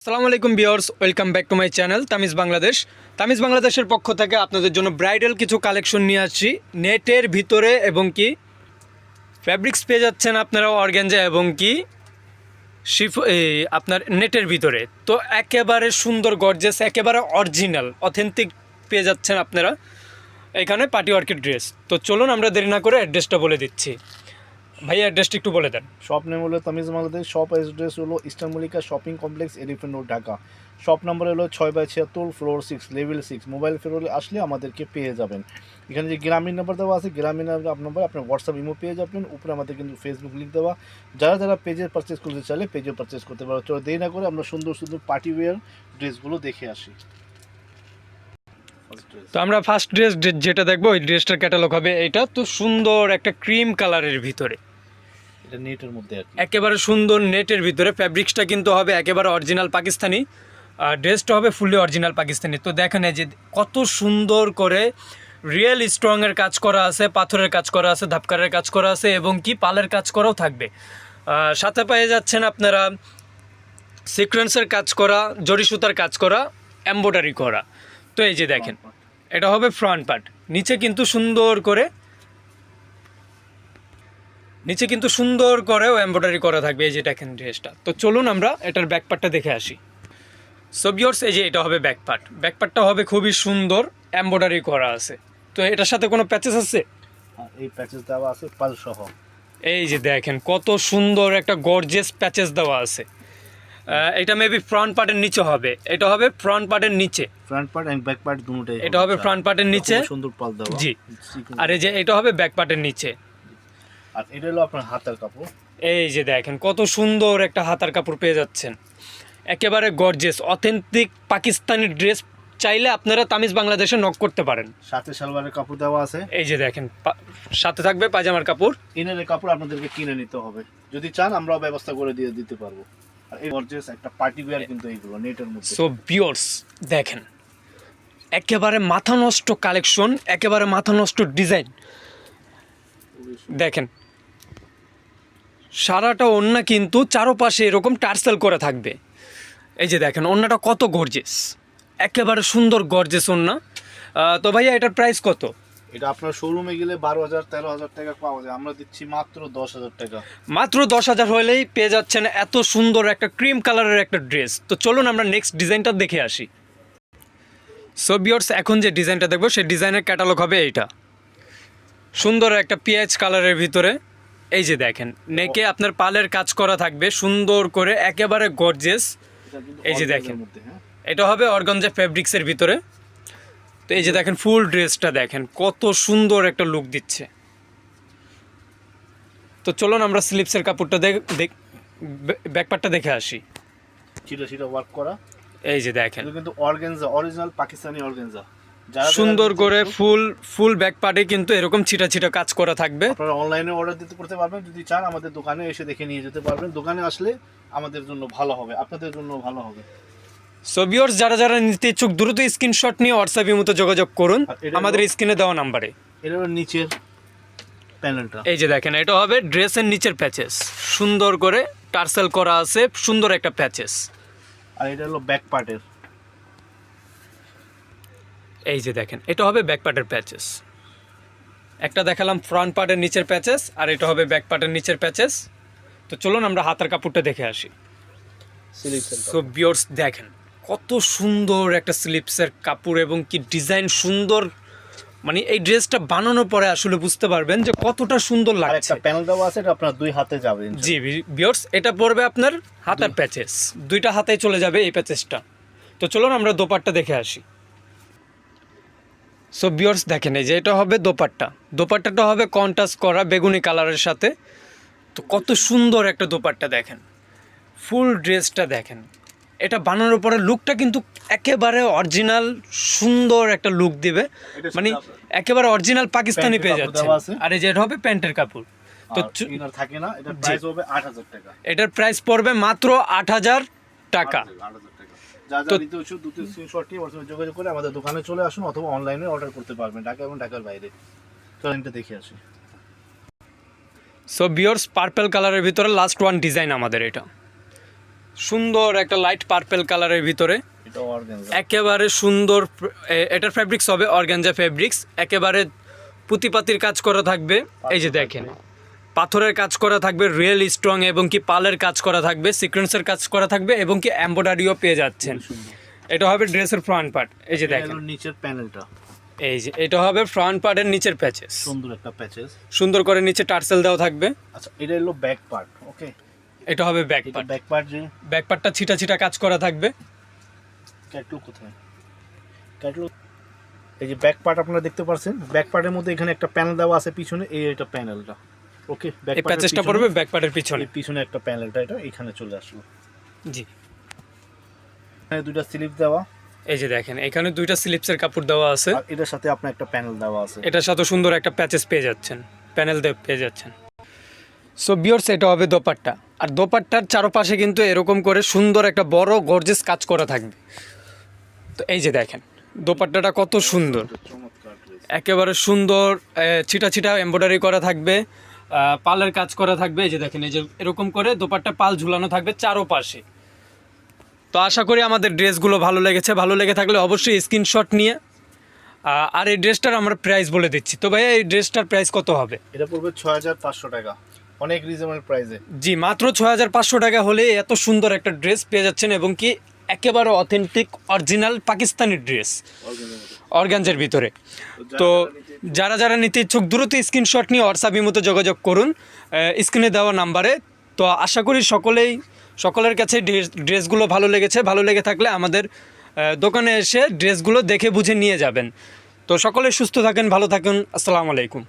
আসসালামু আলাইকুম viewers, welcome back to my channel Tamiz Bangladesh. Tamiz বাংলাদেশের পক্ষ থেকে আপনাদের জন্য ব্রাইডাল কিছু কালেকশন নিয়ে আসছি নেটের ভিতরে, এবং কি ফ্যাব্রিক্স পেয়ে যাচ্ছেন আপনারা অর্গানজা এবং কি আপনার নেটের ভিতরে। তো একেবারে সুন্দর গর্জিয়াস, একেবারে অরিজিনাল অথেন্টিক পেয়ে যাচ্ছেন আপনারা এখানে পার্টি ওয়ার্কের ড্রেস। তো চলুন আমরা দেরি না করে অ্যাড্রেসটা বলে দিচ্ছি। ভাইয়া অ্যাড্রেসটা একটু বলে দেন। শপ নেম হলো তামিজ বাংলাদেশ, শপ অ্যাড্রেস হলো eastern Mallika shopping complex, elephant road, Dhaka. Shop number হলো 6/76, ফ্লোর 6, লেভেল 6। মোবাইল ফেরলে আসলে আমাদেরকে পেয়ে যাবেন। এখানে যে গ্রামীণ নাম্বার দেওয়া আছে, গ্রামীণ নাম্বার আপনার হোয়াটসঅ্যাপ ইমো পেয়ে যাবেন। উপরে আমাদের কিন্তু ফেসবুক লিঙ্ক দেওয়া, যারা যারা পেজে পারচেস করতে চাইলে পেজে পারচেস করতে পারো। চলো দেরি না করে আমরা সুন্দর সুন্দর পার্টি ওয়্যার ড্রেসগুলো দেখে আসি। তো আমরা ফার্স্ট ড্রেস যেটা দেখবো, ওই ড্রেসটার ক্যাটালগ হবে এটা। তো সুন্দর একটা ক্রিম কালারের ভিতরে, এটা নেটের মধ্যে আর কি, একেবারে সুন্দর নেটের ভিতরে। ফ্যাব্রিক্সটা কিন্তু হবে একেবারে অরিজিনাল পাকিস্তানি, আর ড্রেসটা হবে ফুললি অরিজিনাল পাকিস্তানি। তো দেখেন এই যে কত সুন্দর করে রিয়েল স্ট্রংয়ের কাজ করা আছে, পাথরের কাজ করা আছে, ধাপকারের কাজ করা আছে, এবং কি পালের কাজ করাও থাকবে। সাথে পেয়ে যাচ্ছেন আপনারা সিকোয়েন্সের কাজ করা, জরি সুতার কাজ করা, এমব্রয়ডারি করা। তো এই যে দেখেন এটা হবে ফ্রন্ট পার্ট। নিচে কিন্তু সুন্দর করেও এমব্রয়ডারি করা থাকবে। এই যে দেখেন ড্রেসটা। তো চলুন আমরা এটার ব্যাক পার্টটা দেখে আসি। সো ভিউয়ার্স, এই যে এটা হবে ব্যাক পার্ট। ব্যাক পার্টটা হবে খুবই সুন্দর, এমব্রয়ডারি করা আছে। তো এটার সাথে কোনো প্যাচেস আছে? এই প্যাচেস দেওয়া আছে পাল সহ। এই যে দেখেন কত সুন্দর একটা গর্জিয়াস প্যাচেস দেওয়া আছে। এটা মেবি ফ্রন্ট পার্টের নিচে হবে। এটা হবে ফ্রন্ট পার্টের নিচে, front part and back part দুটোই। এটা হবে ফ্রন্ট পার্টের নিচে, সুন্দর পাল দেওয়া। জি। আর এই যে এটা হবে ব্যাক পার্টের নিচে। আর এটা হলো আপনার হাতের কাপড়। এই যে দেখেন কত সুন্দর একটা হাতার কাপড় পেয়ে যাচ্ছেন, একেবারে গর্জিয়াস অথেন্টিক পাকিস্তানি ড্রেস। চাইলে আপনারা তামিজ বাংলাদেশে নক করতে পারেন। সাথে সালোয়ারের কাপড় দেওয়া আছে। এই যে দেখেন সাথে থাকবে পায়জামার কাপড়। ইনারের কাপড় আপনাদেরকে কিনে নিতে হবে, যদি চান আমরাও ব্যবস্থা করে দিয়ে দিতে পারবো। আর এই গর্জিয়াস একটা পার্টি ওয়্যার কিন্তু এইগুলো নেটের মধ্যে। সো ভিউয়ার্স দেখেন, একেবারে মাথা নষ্ট কালেকশন, একেবারে মাথা নষ্ট ডিজাইন। দেখেন সারাটা ওড়না কিন্তু চারোপাশে এরকম টার্সেল করে থাকবে। এই যে দেখেন ওড়নাটা কত গর্জিয়াস, একেবারে সুন্দর গর্জিয়াস ওড়না। তো ভাইয়া এটার প্রাইস কত? এটা আপনার শোরুমে গেলে 12,000-13,000 টাকা পাওয়া যায়, আমরা দিচ্ছি মাত্র 10,000 টাকা। মাত্র 10,000 হলেই পেয়ে যাচ্ছেন এত সুন্দর একটা ক্রিম কালারের একটা ড্রেস। তো চলুন আমরা নেক্সট ডিজাইনটা দেখে আসি। সো ভিউয়ার্স, এখন যে ডিজাইনটা দেখবো সেই ডিজাইনের ক্যাটালগ হবে এইটা। সুন্দর একটা পেঁয়াজ কালারের ভিতরে। এই যে দেখেন নেকে আপনার পালের কাজ করা থাকবে সুন্দর করে, একেবারে গর্জিয়াস। এই যে দেখেন এটা হবে অর্গানজা ফেব্রিক্সের ভিতরে। তো এই যে দেখেন ফুল ড্রেসটা দেখেন কত সুন্দর একটা লুক দিচ্ছে। তো চলুন আমরা স্লিপসের কাপড়টা ব্যাকপার্টটা দেখে আসি। চিটা চিটা ওয়ার্ক করা। এই যে দেখেন এটা কিন্তু অর্গানজা, অরিজিনাল পাকিস্তানি অর্গানজা। সুন্দর করে ফুল ব্যাক পার্টে কিন্তু এরকম ছিটা ছিটা কাজ করা থাকবে। আপনারা অনলাইনে অর্ডার দিতে করতে পারবেন, যদি চান আমাদের দোকানে এসে দেখে নিয়ে যেতে পারবেন। দোকানে আসলে আমাদের জন্য ভালো হবে, আপনাদের জন্য ভালো হবে। সো ভিউয়ার্স, যারা যারা নিতে ইচ্ছুক দ্রুত স্ক্রিনশট নিয়ে হোয়াটসঅ্যাপের মতো যোগাযোগ করুন আমাদের স্ক্রিনে দেওয়া নাম্বারে। এটা হলো নিচের প্যানেলটা। এই যে দেখেন এটা হবে ড্রেসের নিচের প্যাচেস, সুন্দর করে টার্সেল করা আছে, সুন্দর একটা প্যাচেস। আর এটা হলো ব্যাক পার্টের। এই যে দেখেন এটা হবে ব্যাক পার্টের প্যাচেস। একটা দেখালাম ফ্রন্ট পার্টের নিচের প্যাচেস, আর এটা হবে ব্যাক পার্টের নিচের প্যাচেস। তো চলুন আমরা হাতার কাপড়টা দেখে আসি। সো ভিউয়ার্স দেখেন কত সুন্দর একটা স্লিপসের কাপড়, এবং কি ডিজাইন সুন্দর। মানে এই ড্রেসটা বানানোর পরে আসলে বুঝতে পারবেন যে কতটা সুন্দর আর লাগছে। একটা প্যানেল দেওয়া আছে, এটা আপনার দুই হাতে যাবে। জি ভিউয়ার্স, এটা পড়বে আপনার হাতার প্যাচেস, দুইটা হাতায় চলে যাবে এই প্যাচেসটা। তো চলুন আমরা দোপাট্টা দেখে আসি। সো ভিউয়ার্স দেখেন এই যে এটা হবে দোপাট্টাটা হবে কন্ট্রাস্ট করা বেগুনি কালারের সাথে। তো কত সুন্দর একটা দোপাট্টা দেখেন, ফুল ড্রেসটা দেখেন। এটা বানানোর পরে লুকটা কিন্তু একেবারে অরিজিনাল সুন্দর একটা লুক দিবে, মানে একেবারে অরিজিনাল পাকিস্তানি পেয়ে যাচ্ছে। আর এই যে এটা হবে প্যান্টের কাপড়। তো ইনার থাকে না, এটা প্রাইস হবে 8,000 টাকা। এটার প্রাইস পড়বে মাত্র 8,000 টাকা। যা যা নিতে হচ্ছে দুটো স্ক্রিনশট নিয়ে হোয়াটসঅ্যাপে যোগাযোগ করে আমাদের দোকানে চলে আসুন, অথবা অনলাইনে অর্ডার করতে পারবেন ঢাকা এবং ঢাকার বাইরে। চলেন এটা দেখে আসি। সো ভিউয়ার্স, পার্পল কালারের ভিতরে লাস্ট ওয়ান ডিজাইন আমাদের এটা। সুন্দর একটা লাইট পার্পল কালারের ভিতরে, এটা অর্গানজা। একেবারে সুন্দর। এটার ফ্যাব্রিক্স হবে অর্গানজা ফ্যাব্রিক্স, একেবারে পুঁতিপাতির কাজ করা থাকবে। এই যে দেখেন, পাথরের কাজ করা থাকবে, রিয়েল স্ট্রং, এবং কি পালের কাজ করা থাকবে, সিকোয়েন্সের কাজ করা থাকবে, এবং কি এমব্রয়ডারিও পেয়ে যাচ্ছেন। সুন্দর। এটা হবে ড্রেসের ফ্রন্ট পার্ট। এই যে এটা দেখেন, হলো নিচের প্যানেলটা, এই যে এটা হবে ফ্রন্ট পার্টের নিচের প্যাচেস, সুন্দর একটা প্যাচেস। সুন্দর করে নিচে টার্সেল দেওয়া থাকবে। আচ্ছা, এটা হলো ব্যাক পার্ট। ওকে, এটা হবে ব্যাক এটা পার্ট। Back part. যে ব্যাক পার্টটা ছিটা ছিটা কাজ করা থাকবে। ক্যাটলগ কোথায়? ক্যাটলগ, এই যে ব্যাক পার্ট আপনারা দেখতে পাচ্ছেন। ব্যাক পার্টের মধ্যে এখানে একটা প্যানেল দেওয়া আছে পিছনে, এই এটা প্যানেলটা। ওকে, ব্যাক এই প্যাচেসটা পড়বে ব্যাক পার্টের পিছনে। পিছনে একটা প্যানেলটা, এটা এখানে চলে আসলো। জি, এখানে দুইটা স্লিপ দেওয়া, এই যে দেখেন এখানে দুইটা স্লিপসের কাপড় দেওয়া আছে। আর এটার সাথে আপনার একটা প্যানেল দেওয়া আছে। এটার সাথে সুন্দর একটা প্যাচেস পেয়ে যাচ্ছেন, প্যানেল দিয়ে পেয়ে যাচ্ছেন। সো ভিউয়ার্স, এটা হবে দোপাট্টা। আর দোপাট্টার চারপাশে কিন্তু এরকম করে সুন্দর একটা বড় গর্জিয়াস কাজ করা থাকবে। তো এই যে দেখেন দোপাট্টাটা কত সুন্দর, চমৎকার ড্রেস। একেবারে সুন্দর। ছিটা ছিটা এমব্রয়ডারি করা থাকবে, পালের কাজ করা থাকবে। এই যে দেখেন, এই যে এরকম করে দোপাট্টা পাল ঝুলানো থাকবে চারোপাশে। তো আশা করি আমাদের ড্রেসগুলো ভালো লেগেছে। ভালো লেগে থাকলে অবশ্যই স্ক্রিনশট নিয়ে আর এই ড্রেসটার আমরা প্রাইস বলে দিচ্ছি। তো ভাইয়া, এই ড্রেসটার প্রাইস কত হবে? এটা পড়বে 6500 টাকা, অনেক রিজনেবল প্রাইসে। জি, মাত্র 6500 টাকা হলে এত সুন্দর একটা ড্রেস পেয়ে যাচ্ছেন, এবং কি একেবারে authentic original Pakistani dress organza ভিতরে। তো যারা যারা নিতে ইচ্ছুক দ্রুত স্ক্রিনশট নিয়ে হোয়াটসঅ্যাপ মতো যোগাযোগ করুন স্ক্রিনে দেওয়া নাম্বারে। তো আশা করি সকলের কাছে ড্রেসগুলো ভালো লেগেছে। ভালো লেগে থাকলে আমাদের দোকানে এসে ড্রেসগুলো দেখে বুঝে নিয়ে যাবেন। তো সকলে সুস্থ থাকেন, ভালো থাকুন। আসসালামু আলাইকুম।